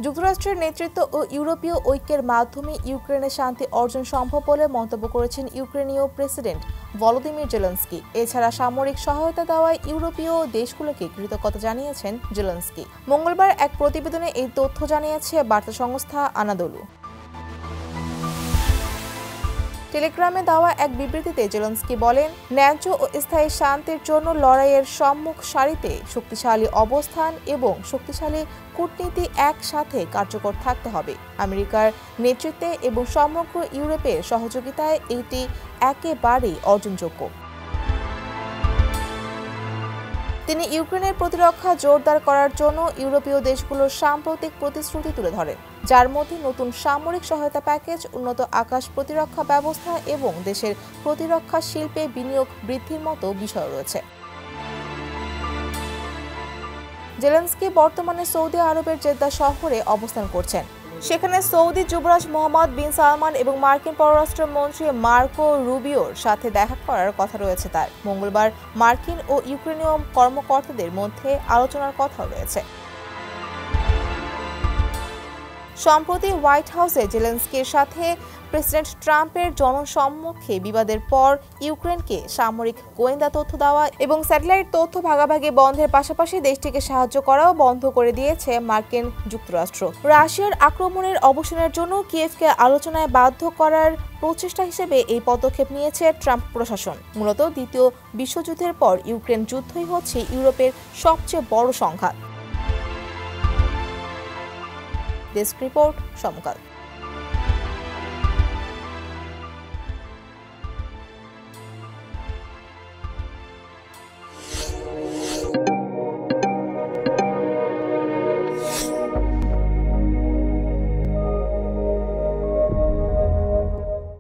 যুক্তরাষ্ট্রের নেতৃত্ব ও ইউরোপীয় ঐক্যের মাধ্যমে ইউক্রেনের শান্তি অর্জন সম্ভব বলে মন্তব্য করেছেন ইউক্রেনীয় প্রেসিডেন্ট ভলোদিমির জেলেনস্কি। এছাড়া সামরিক সহায়তা দেওয়ায় ইউরোপীয় দেশগুলোকে কৃতজ্ঞতা জানিয়েছেন জেলেনস্কি। মঙ্গলবার এক প্রতিবেদনে এই তথ্য জানিয়েছে বার্তা সংস্থা আনাদোলু। টেলিগ্রামে দেওয়া এক বিবৃতিতে জেলেনস্কি বলেন, ন্যায্য ও স্থায়ী শান্তির জন্য লড়াইয়ের সম্মুখ সারিতে শক্তিশালী অবস্থান এবং শক্তিশালী কূটনীতি একসাথে কার্যকর থাকতে হবে। আমেরিকার নেতৃত্বে এবং সমগ্র ইউরোপের সহযোগিতায় এটি একেবারেই অর্জনযোগ্য। তিনি ইউক্রেনের প্রতিরক্ষা জোরদার করার জন্য ইউরোপীয় দেশগুলোর সাম্প্রতিক প্রতিশ্রুতি তুলে ধরেন, যার মধ্যে নতুন সামরিক সহায়তা প্যাকেজ, উন্নত আকাশ প্রতিরক্ষা ব্যবস্থা এবং দেশের প্রতিরক্ষা শিল্পে বিনিয়োগ বৃদ্ধির মতো বিষয় রয়েছে। জেলেনস্কি বর্তমানে সৌদি আরবের জেদ্দা শহরে অবস্থান করছেন। সেখানে সৌদি যুবরাজ মোহাম্মদ বিন সালমান এবং মার্কিন পররাষ্ট্রমন্ত্রী মার্কো রুবিওর সাথে দেখা করার কথা রয়েছে তার। মঙ্গলবার মার্কিন ও ইউক্রেনীয় কর্মকর্তাদের মধ্যে আলোচনার কথা রয়েছে। সম্প্রতি হোয়াইট হাউসে জেলেনস্কির সাথে প্রেসিডেন্ট ট্রাম্পের জনসম্মুখে বিবাদের পর ইউক্রেনকে সামরিক গোয়েন্দা তথ্য দেওয়া এবং স্যাটেলাইট তথ্য ভাগাভাগি বন্ধের পাশাপাশি দেশটিকে সাহায্য করাও বন্ধ করে দিয়েছে মার্কিন যুক্তরাষ্ট্র। রাশিয়ার আক্রমণের অবসানের জন্য কিয়েভকে আলোচনায় বাধ্য করার প্রচেষ্টা হিসেবে এই পদক্ষেপ নিয়েছে ট্রাম্প প্রশাসন। মূলত দ্বিতীয় বিশ্বযুদ্ধের পর ইউক্রেন যুদ্ধই হচ্ছে ইউরোপের সবচেয়ে বড় সংঘাত। ডেস্ক রিপোর্ট, সমকাল।